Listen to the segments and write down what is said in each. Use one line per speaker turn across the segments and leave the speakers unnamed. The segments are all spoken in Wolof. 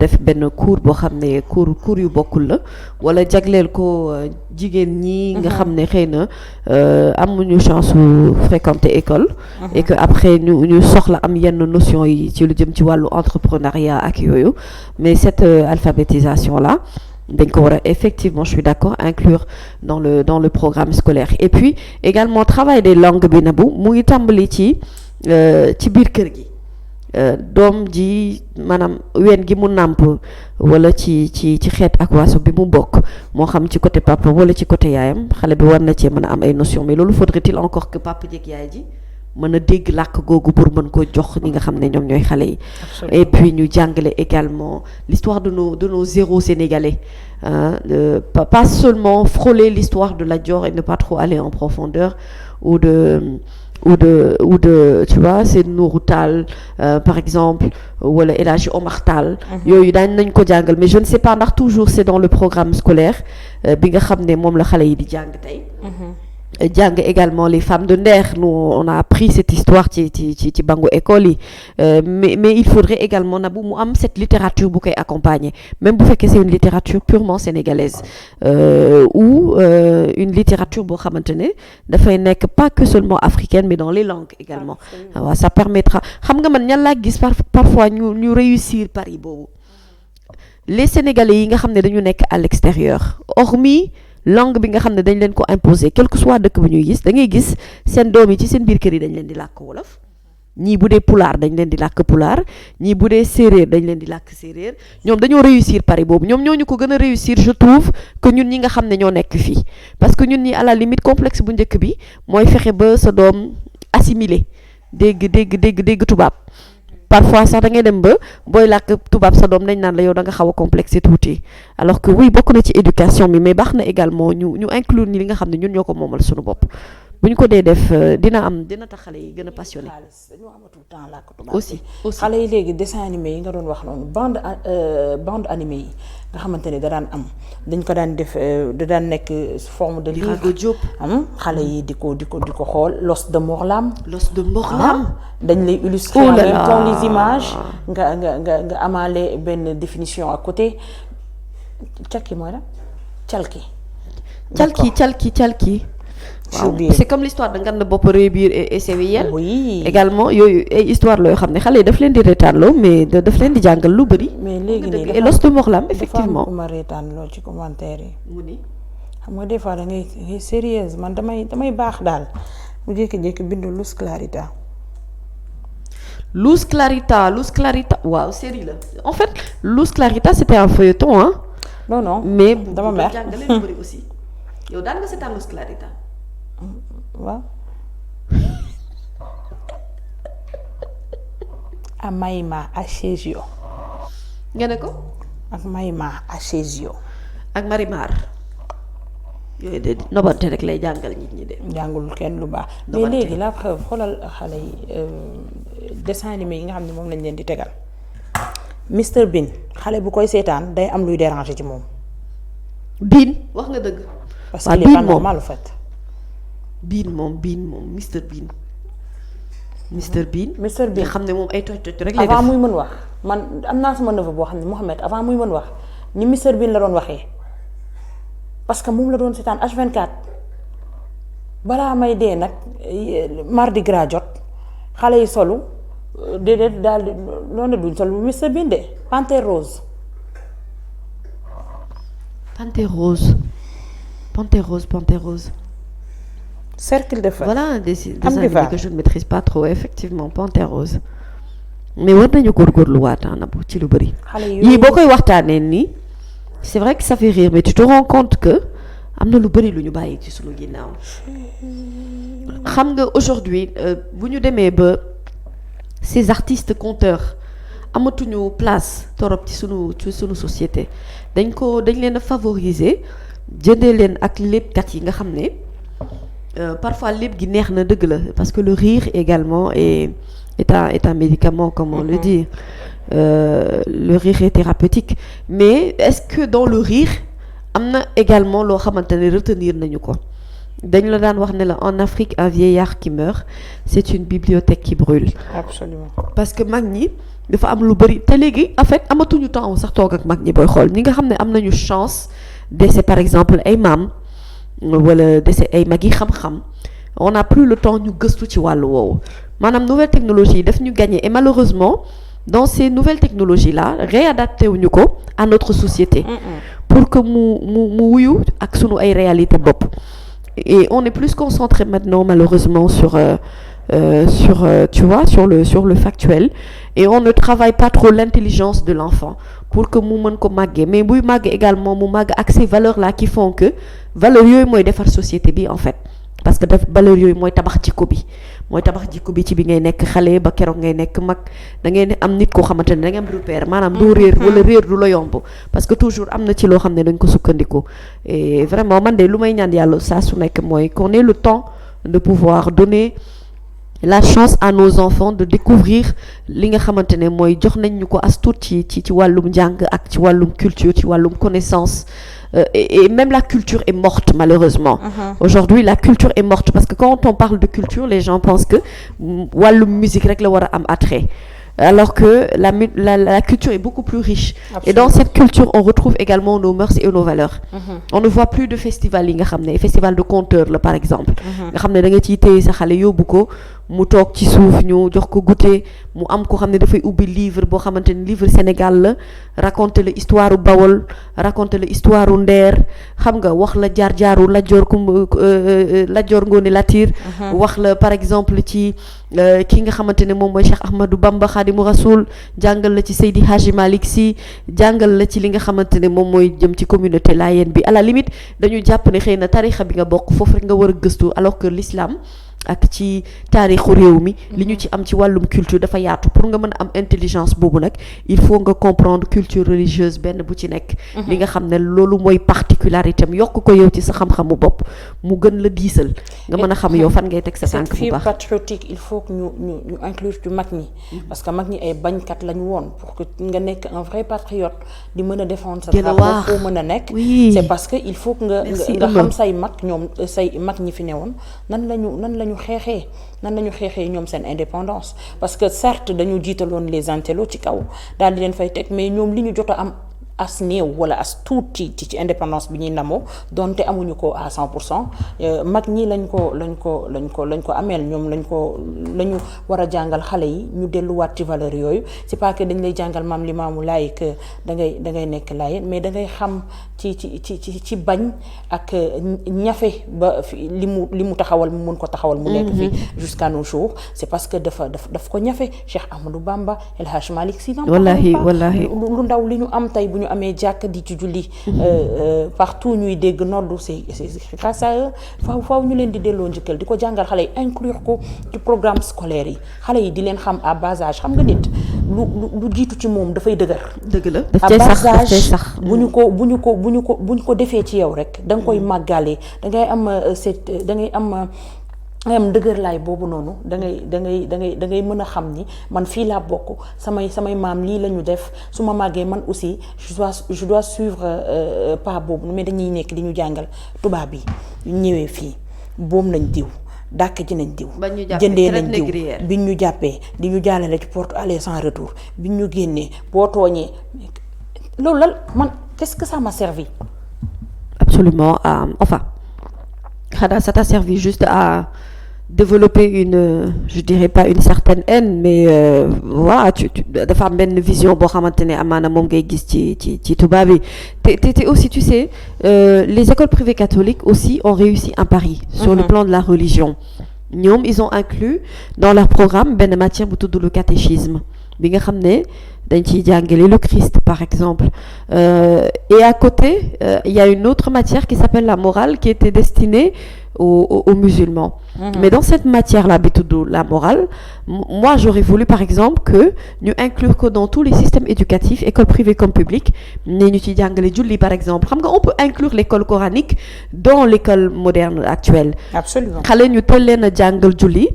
def benn cours boo xam ne cours yu bokkul la wala jagleel ko jigéen ñi nga xam ne xëy na amuñu chance su fréquenter école et que après ñu soxla am yenn notion yi ci lu jëm ci wàllu entrepreneuriat ak yooyu mais cette alphabétisation là dañ ko war a effectivement je suis d'accord inclure dans le programme scolaire et puis également travail des langues bi na bu mu ngi tàmbali ci biir kër gi doom ji maanaam ween gi mu nàmp wala ci xeet ak waaso bi mu bokk moo xam ci côté papa wala ci côté yaayam xale bi war na cee mën a am ay notions mais loolu faudrait-il encore que papa jeeg yaay ji mën a dégg làkk googu pour mën ko jox ñi nga xam ne ñoom ñooy xale yi. Et puis ñu jàngale également l'histoire de nos héros sénégalais pas seulement frôler l'histoire de Lat Dior et ne pas trop aller en profondeur ou de tu vois c'est Nourou Tall par exemple wala El Hadji Omar Tall yooyu daañ nañ ko jàngal mais je ne sais pas ndax toujours c'est dans le programme scolaire bi nga xam ne moom la xale yi di jàng tey jàng également les femmes de Nder nous on a appris cette histoire ci bangu école yi mais il faudrait également na bu mu am cette littérature bu koy accompagner même bu fekkee c'est une littérature purement sénégalaise ou une littérature boo xamante ne dafay nekk pas que seulement africaine mais dans les langues également waaw ça permettra xam nga man ñan laa gis parfois ñu réussir pari boobu les Sénégalais yi nga xam ne dañu nekk à l'extérieur hormis langue bi nga xam ne dañ leen ko imposer quel que soit dëkk bi ñuy gis da ngay gis seen doom yi ci seen biir kër yi dañ leen di làkk wolof ñii bu dee pulaar dañ leen di làkk pulaar ñii bu dee séeréer dañ leen di làkk séeréer ñoom dañoo réussir pari boobu ñoom ñoo ñu ko gën a réussir je trouve que ñun ñi nga xam ne ñoo nekk fii parce que ñun ñi à la limite complexe bu njëkk bi mooy fexe ba sa doom assimiler dégg tubaab parfois sax da ngay dem ba booy làkk tubaab sa doom dañ naan la yow da nga xaw a complexé tuuti alors que oui bokk na ci éducation bi mais baax na également ñu inclure ni li nga xam ne ñun ñoo ko moomal suñu bopp bu ñu ko dee def dina tax xale yi gën a passionné.
dañoo amatul temps làkk tubaab
aussi
xale yi léegi dessin animé yi nga doon wax noonu bande animé yi nga xamante ne da daan am dañ ko daan def da daan nekk forme de livre xale yi di ko xool L'os de Morlam dañ lay illustrer en même temps les images nga amaale benn définition à côté calki mooy la calki
waaw c'est comme l'histoire de Nganda Bopp Rébiir et Sewiyel
oui
également yooyu ay histoire la yoo xam ne xale yi daf leen di reetaanloo mais daf leen di jàngal lu bëri
mais léegi nii
et L'os de Morlam effectivement
dafa am ku ma reetaanloo ci commentaire yi
mu ni
xam nga des fois da ngay sérieuse man damay baax daal mu jékki-jékki bindu Luz Clarita
waaw série la en fait Luz Clarita c'était un feuilleton
non
mais
dama mer
jàngale lu bëri aussi yow daan nga seetaan Luz Clarita
waaw a Mayma Asesio
nga ne ko
ak Mayma Asesio
ak Marimar yooyu de nobante rek lay jàngal nit ñi de
jàngul kenn lu baax mais léegi la preuve xoolal xale yi dessin animé yi nga xam ne moom lañ leen di tegal Mr Bean xale bu koy seetaan day am luy déranger ci moom
Bean wax nga dëgg
parce que il est pas normal en fait
Bean moom Mr Bean xam ne moom ay toj rek lay def
avant muy mën wax man am naa sama neveu boo xam ne Mohamed avant muy mën wax ni Mr Bean la doon waxee parce que moom la doon seetaan H24 balaa may dee nag mardi gras jot xale yi solu déedéet daal di noonu duñ sol bu Mr Bean de Panthère Rose cercle de feu
voilà des animés que je ne maîtrise pas trop effectivement Panthère Rose mais war nañu góorgóorluwaat na bu ci lu bëri yii boo koy waxtaanee nii c'est vrai que ça fait rire mais tu te rends compte que am na lu bëri lu ñu bàyyi ci sunu ginnaaw xam nga aujourd'hui bu ñu demee ba ces artistes conteurs amatuñu place torop ci sunu société dañ leen a favoriser jëndee leen ak léebkat yi nga xam ne parfois léeb gi neex na dëgg la parce que le rire également est un médicament comme on le dit le rire est thérapeutique mais est-ce que dans le rire am na également loo xamante ne retenir nañu ko dañ la daan wax ne la en Afrique un vieillard qui meurt c'est une bibliothèque qui brûle.
Absolument.
Parce que mag ñi dafa am lu bari te léegi en fait amatuñu temps sax toog ak mag ñi booy xool ñi nga xam ne am nañu chance dese par exemple ay maam wala dese ay mag yi xam-xam on n'a plus le temps ñu gëstu ci wàllu woowu maanaam nouvelle technologie yi daf ñu gagner et malheureusement dans ces nouvelles technologies là réadapté wuñu ko à notre société pour que mu wuyu ak sunu ay réalité bopp et on est plus concentré maintenant malheureusement sur tu vois sur le factuel et on ne travaille pas trop l'intelligence de l'enfant pour que mu mën ko màggee mais buy màgg également mu màgg ak ces valeurs là qui font que valeurs yooyu mooy defar société bi en fait parce que valeurs yooyu mooy tabax jikko bi ci bi ngay nekk xale ba keroog ngay nekk mag da ngay am nit koo xamante ne da ngay am repère maanaam doo réer wala réer du la yomb parce que toujours am na ci loo xam ne dañ ko sukkandiku et vraiment man de lu may ñaan yàlla saa su nekk mooy qu'on ait le temps de pouvoir donner la chance à nos enfants de découvrir li nga xamante ne mooy jox nañ ñu ko as tuut ci wàllum njàng ak ci wàllum culture ci wàllum connaissance et même la culture est morte malheureusement. Aujourd'hui la culture est morte parce que quand on parle de culture les gens pensent que wàllum musique rek la war a am attrait alors que la culture est beaucoup plus riche. Absolument. Et dans cette culture on retrouve également nos mœurs et nos valeurs. On ne voit plus de festival yi nga xam ne festival de conteurs la par exemple nga xam ne da nga ciy téye sa xale yóbbu ko mu toog ci suuf ñu jox ko goûter mu am ko xam ne dafay ubbi livre boo xamante ni livre Sénégal la raconter la histoire u Bawol raconter la histoire u Ndeer xam nga wax la jaar-jaaru Lat Joor Ngoone Latiir wax la par exemple ci ki nga xamante ne moom mooy Cheikh Ahmadou Bamba Khadimu Rasoul jàngal la ci Seydi Hadji Malick Sy jàngal la ci li nga xamante ne moom mooy jëm ci communauté layène bi à la limite dañu jàpp ne xëy na tarixa bi nga bokk foofu rek nga war a gëstu alors que l'islam ak ci taarixu réew mi li ñu ci am ci wàllum culture dafa yaatu pour nga mën a am intelligence boobu nag il faut nga comprendre culture religieuse benn bu ci nekk li nga xam ne loolu mooy particularité am yokk ko yow ci sa xam-xamu bopp mu gën la diisal nga mën a xam yow fan ngay teg sa tànk bu baax
patriotique il faut que ñu inclure ci mag ñi parce que mag ñi ay bañkat lañu woon pour que nga nekk un vrai patriote di mën a défendre sa drapeau foo mën a nekk c'est parce que il faut que nga xam say mag ñoom say mag ñi fi newoon nan lañu xeexee ñoom seen indépendance parce que certes dañu jiitaloon les intellos ci kaw daal di leen fay teg mais ñoom li ñu jot a am as néew wala as tuuti ci indépendance bi ñuy namoo donte amuñu ko à 100% mag ñi lañ ko ameel ñoom lañu war a jàngal xale yi ñu delluwaat ci valeur yooyu c'est pas que dañ lay jàngal maam Limaamu Laay que da ngay nekk Laayeen mais da ngay xam ci bañ ak ñafe ba li mu taxawal mu mun ko taxawal mu nekk fii jusqu'à nos jours c'est parce que daf ko ñafe Cheikh Ahmadou Bamba El Hadj Malick Sy wallahi lu ndaw li ñu am tey bu ñu amee jàkk di ci julli partout ñuy dégg noddu c'est grâce à eux faaw ñu leen di delloo njëkkal di ko jàngal xale yi inclure ko ci programme scolaire yi xale yi di leen xam à bas âge xam nga nit lu jiitu ci moom dafay dëgër.
dëgg la
à bas âge bu ñu ko defee ci yow rek da nga koy màggalee da ngay am dëgër laay boobu noonu da ngay mën a xam ni man fii laa bokk samay maam lii la ñu def su ma màggee man aussi je dois suivre pas boobu mais dañuy nekk di ñu jàngal tubaab yi ñëwee fii boom nañ diw dàkk ji nañ diw jëndee nañ diw biñ ñu jàppee di ñu jàllale ci porte aller sans retour biñ ñu génnee boo tooñee loolu la man qu'est-ce que ça m'a servi?
Absolument enfin ça t'a servi juste à développer je dirais pas une certaine haine mais voilà tu dafa am benn vision boo xamante ne amaana moom ngay gis ci tubaab yi te aussi tu sais les écoles privées catholiques aussi ont réussi un pari sur le plan de la religion ñoom ils ont inclus dans leur programme benn matière bu tudd le catéchisme bi nga xam ne dañ ciy jàngale le Christ par exemple et à côté il y a une autre matière qui s'appelle la morale qui était destinée aux musulmans. Mais dans cette matière-là bi tudd la morale moi j'aurais voulu par exemple que ñu inclure que dans tous les systèmes éducatifs écoles privées comme publiques ne ñu ci jàngale julli par exemple xam nga on peut inclure l'école coranique dans l'école moderne actuelle.
Absolument.
xale ñu teel leen a jàngal julli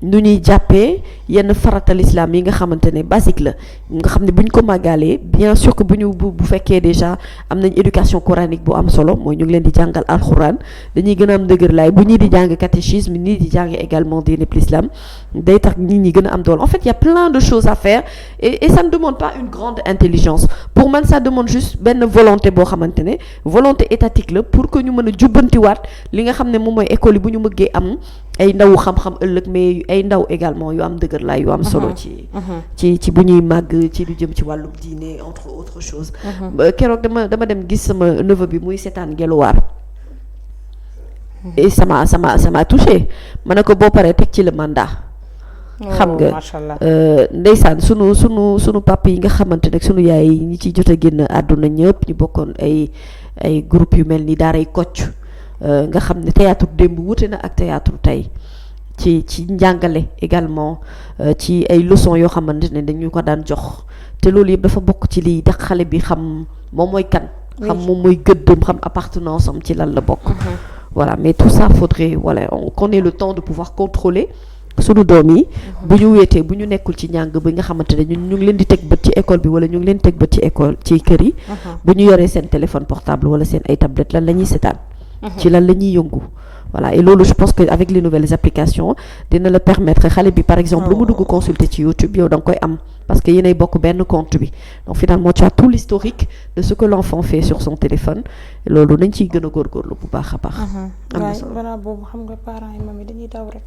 nu ñuy jàppee yenn farata l'islam yi nga xamante ne basique la nga xam ne bu ñu ko màggalee bien sûr que bu fekkee déjà am nañ éducation coranique bu am solo mooy ñu ngi leen di jàngal alxuraan dañuy gën a am dëgër laay bu ñii di jàng catéchisme ñii di jàng également diine l'islam day tax nit ñi gën a am doole en fait il y a plein de choses à faire et ça ne demande pas une grande intelligence pour man ça demande juste benn volonté boo xamante ne volonté étatique la pour que ñu mën a jubbantiwaat li nga xam ne moom mooy école yi bu ñu mëggee am ay ndawu xam-xam ëllëg mais ay ndaw également yu am dëgër laay yu am solo ci bu ñuy màgg ci lu jëm ci wàllu diine entre autres choses keroog dama dem gis sama neveu bi muy seetaan Gelwaar et ça m'a touché ma ne ko boo paree teg ci le mandat xam nga ndeysaan sunu papa yi nga xamante ne sunu yaay yi ñi ci jot a génn àdduna ñëpp ñu bokkoon ay groupe yu mel ni daaray Kocc nga xam ne théâtre démb wute na ak théâtre tey ci njàngale également ci ay leçons yoo xamante ne dañu ko daan jox te loolu yëpp dafa bokk ci liy tax xale bi xam moom mooy kan xam moom mooy gëddëm xam appartenance am ci lan la bokk voilà mais tout ça faudrait qu'on ait le temps de pouvoir contrôler sunu doom yi bu ñu wéetee bu ñu nekkul ci njàng bi nga xamante ne ñu ngi leen di teg bët ci école bi wala ñu ngi leen teg bët ci école ci kër yi bu ñu yoree seen téléphone portable wala seen ay tablette lan la ñuy seetaan ci lan la ñuy yëngu voilà et loolu je pense que avec les nouvelles applications dina la permettre xale bi par exemple lu mu dugg consulter ci YouTube yow da nga koy am parce que yéenay bokk benn compte bi donc finalement tu as tout l'historique de ce que l'enfant fait sur son téléphone loolu nañ ciy gën a góorgóorlu bu baax a baax am na solo
balaa boobu xam nga parents yi moom dañuy daw rek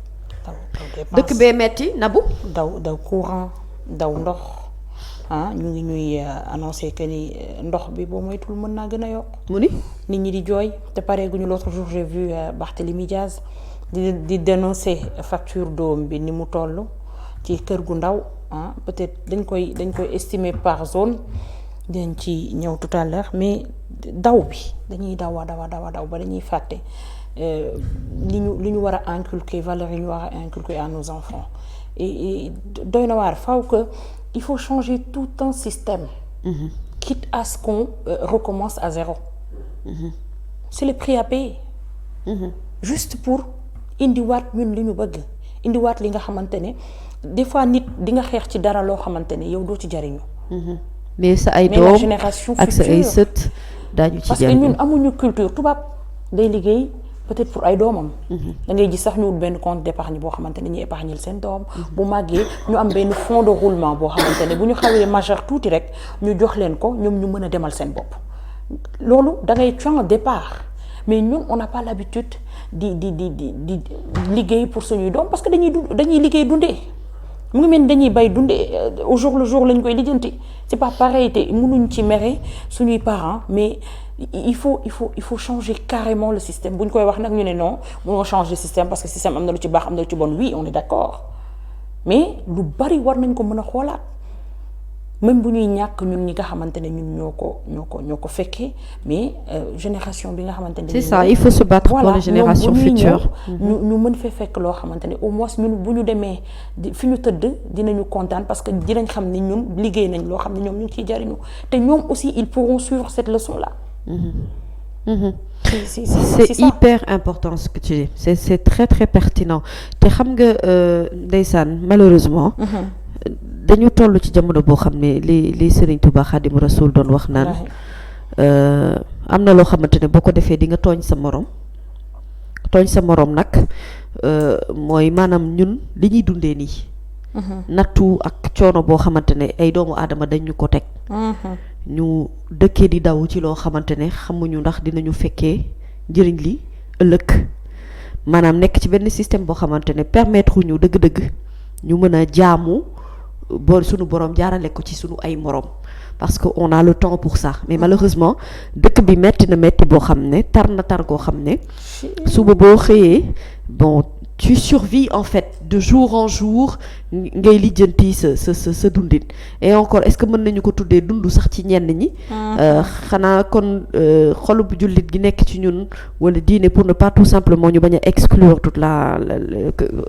dëkk bee metti Nabou
daw courant daw ndox ñu ngi ñuy annoncé que ni ndox bi boo moytul mën naa gën a yokk
mu ni
nit ñi di jooy te pareeguñu l'autre jour j'ai vu Barthélémy Diaz di dénoncer facture d'eau bi ni mu toll ci kër gu ndaw peut-être dañ koy estimer par zone dañ ci ñëw tout à l'heure mais daw bi dañuy daw ba dañuy fàtte li ñu war a inculquer valeurs yi ñu war a inculquer à nos enfants et doy na waar faw que il faut changer tout un système quitte à ce qu'on recommence à zéro c'est le prix à payer juste pour indiwaat ñun li ñu bëgg indiwaat li nga xamante ne des fois nit di nga xeex ci dara loo xamante ne yow doo ci jariñu
mais sa ay doom
génération
ak sa ay sët daañu ci
parce que ñun amuñu culture tubaab day liggéey peut-être pour ay doomam da ngay gis sax ñu wut benn compte d'épargne boo xamante ne ñu épargnel seen doom bu màggee ñu am benn fonds de roulement boo xamante ne bu ñu xawee majeur tuuti rek ñu jox leen ko ñoom ñu mën a demal seen bopp loolu da ngay point départ mais ñun on n'a pas l'habitude di liggéey pour suñuy doom parce que dañuy liggéey dundee mu ngi mel ni dañuy bay dundee au jour le jour lañ koy lijjanti c'est pas pareil te mënuñ ci mere suñuy parents mais il faut changer carrément le système bu ñu koy wax nag ñu ne non mënoo changer le système parce que système am na lu ci baax am na lu ci bon oui on est d'accord mais lu bari war nañ ko mën a xoolaat même bu ñuy ñàkk ñun ñi nga xamante ne ñun ñoo ko fekkee mais génération bi nga xamante ne.
c'est ça il faut se battre pour les générations futures.
ñu mën fee fekk loo xamante ne au moins ñun bu ñu demee fi ñu tëdd dinañu kontaan parce que dinañ xam ne ñun liggéey nañ loo xam ne ñoom ñu ngi ciy jariñu te ñoom aussi ils pourront suivre cette leçon là.
C'est hyper important ce que tu dis c'est très très pertinent te xam nga ndeysaan malheureusement. dañu toll ci jamono boo xam ne li Serigne Touba Khadim Rasoul doon wax naan am na loo xamante ne boo ko defee di nga tooñ sa morom nag mooy maanaam ñun li ñuy dundee nii nattu ak coono boo xamante ne ay doomu aadama dañu ko teg ñu dëkkee di daw ci loo xamante ne xamuñu ndax dinañu fekkee njëriñ li ëllëg maanaam nekk ci benn système boo xamante ne permettre ñu dëgg-dëgg ñu mën a jaamu sunu borom jaarale ko ci sunu ay morom parce que on a le temps pour ça mais malheureusement dëkk bi metti na metti boo xam ne tar na tar goo xam ne suba boo xëyee bon tu survis en fait de jour en jour ngay lijjanti sa dundin et encore est-ce que mën nañu ko tuddee dund sax ci ñenn ñi xanaa kon xolub jullit gi nekk ci ñun wala diine pour ne pas tout simplement ñu bañ a exclure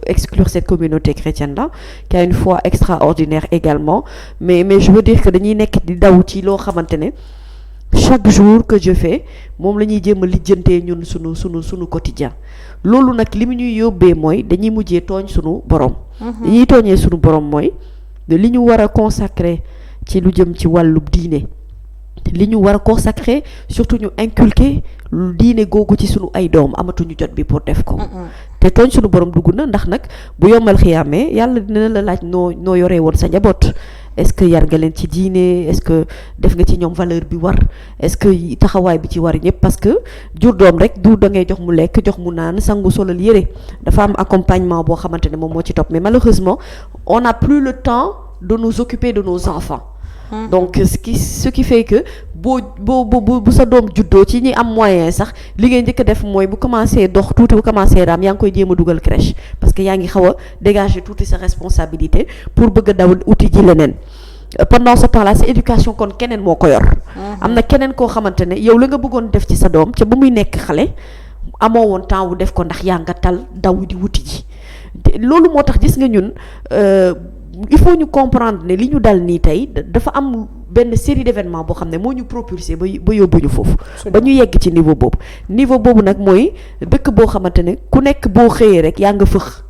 exclure cette communauté chrétienne là qui a une foi extraordinaire également mais je veux dire que dañuy nekk di daw ci loo xamante ne chaque jour que je fais moom la ñuy jéem a lijjantee ñun sunu quotidien loolu nag li mu ñuy yóbbee mooy dañuy mujjee tooñ sunu borom. li ñuy tooñee sunu borom mooy li ñu war a consacrer ci lu jëm ci wàllub diine li ñu war a consacrer surtout ñu inculquer diine googu ci sunu ay doom amatuñu jot bi pour def ko. te tooñ sunu borom dugg na ndax nag bu yombal xiyaamee yàlla dina la laaj noo yoree woon sa njaboot. est-ce que yar nga leen ci diine est-ce que def nga ci ñoom valeur bi war est-ce que taxawaay bi ci war ñëpp parce que jur doom rek du da ngay jox mu lekk jox mu naan sangu solal yére dafa am accompagnement boo xamante ne moom moo ci topp mais malheureusement on n'a plus le temps de nous occuper de nos enfants. donc ce qui fait que bu sa doom juddoo ci ñi am moyen sax li ngay njëkk a def mooy bu commencé dox tuuti bu commencé raam yaa ngi koy jéem a dugal crèche parce que yaa ngi xaw a dégager tuuti sa responsabilité pour bëgg a daw uti ji leneen pendant ce temps là sa éducation kon keneen moo ko yor. am na keneen koo xamante ne yow la nga bëggoon def ci sa doom ca ba muy nekk xale amoo woon temps wu def ko ndax yaa nga tal daw di wuti ji loolu moo tax gis nga ñun. il faut ñu comprendre ne li ñu dal nii tey dafa am benn série d'événements boo xam ne moo ñu propulsé ba yóbbuñu foofu ba ñu yegg ci niveau boobu nag mooy dëkk boo xamante ne ku nekk boo xëyee rek yaa nga fëx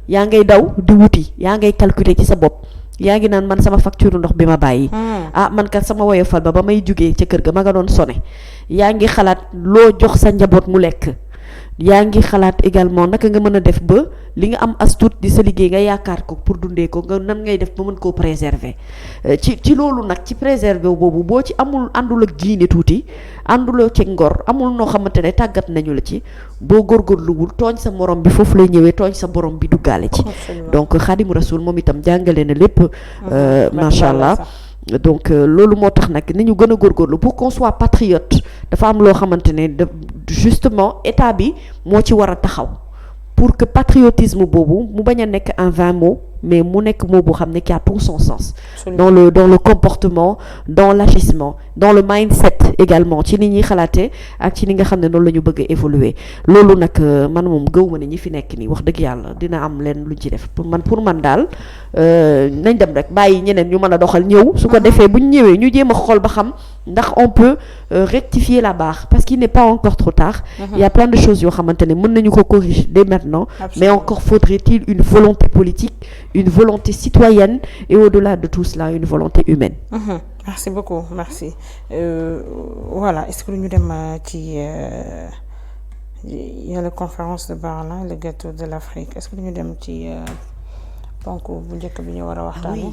yaa ngay daw di wuti yaa ngay calculer ci sa bopp yaa ngi naan man sama facture ndox bi ma bàyyi man kat sama woyofal ba may jugee ca kër ga ma nga doon sone yaa ngi xalaat loo jox sa njaboot mu lekk yaa ngi xalaat également naka nga mën a def ba li nga am as tuut di sa liggéey nga yaakaar ko pour dundee ko nga nan ngay def ba mën koo préserver ci loolu nag ci préserver boobu boo ci àndul ak diine tuuti ànduloo ci ngor amul noo xamante ne tàggat nañu la ci boo góorgóorluwul tooñ sa morom bi foofu lay ñëwee tooñ sa borom bi duggaale ci donc Xaadimu Rasuul moom itam jàngale na lépp macha allah. donc loolu moo tax nag ni ñu gën a góorgóorlu pour qu'on soit patriote dafa am loo xamante ne justement état bi moo ci war a taxaw pour que patriotisme boobu mu bañ a nekk un vain mot mais mu nekk mot boo xam ne qui a tout son sens. dans le comportement dans l'agissement dans le mindset également ci ni ñuy xalaatee ak ci ni nga xam ne noonu la ñu bëgg a évoluer loolu nag man moom gëwuma ne ñi fi nekk nii wax dëgg yàlla dina am leen luñ ci def pour man daal nañ dem rek bàyyi ñeneen ñu mën a doxal ñëw su ko defee bu ñu ñëwee ñu jéem a xool ba xam ndax on peut rectifier la barre parce qu'il n'est pas encore trop tard. Il y a plein de choses yoo xamante ne mën nañu ko corriger dès maintenant. Absolument. Mais encore faudrait-il une volonté politique une volonté citoyenne et au-delà de tout cela une volonté humaine.
Merci beaucoup merci voilà est-ce que ñu dem ci il y a la conférence de Berlin le gâteau de l'Afrique est-ce que ñu dem ci ponk bu njëkk bi ñu war a waxtaanee.